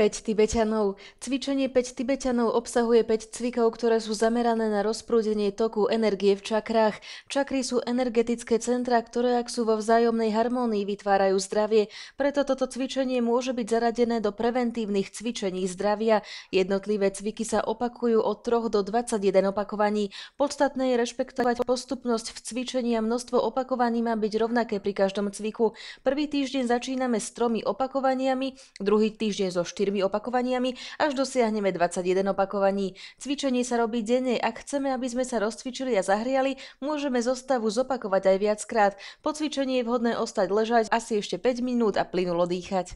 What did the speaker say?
5 Tibeťanov. Cvičenie 5 Tibeťanov obsahuje 5 cvikov, ktoré sú zamerané na rozprúdenie toku energie v čakrách. Čakry sú energetické centrá, ktoré ak sú vo vzájomnej harmónii, vytvárajú zdravie. Preto toto cvičenie môže byť zaradené do preventívnych cvičení zdravia. Jednotlivé cviky sa opakujú od 3 do 21 opakovaní. Podstatné je rešpektovať postupnosť v cvičení a množstvo opakovaní má byť rovnaké pri každom cviku. Prvý týždeň začíname s 3 opakovaniami, druhý týždeň so 4 opakovaniami, až dosiahneme 21 opakovaní. Cvičenie sa robí denne. Ak chceme, aby sme sa rozcvičili a zahriali, môžeme zostavu zopakovať aj viackrát. Po cvičení je vhodné ostať ležať asi ešte 5 minút a plynulo dýchať.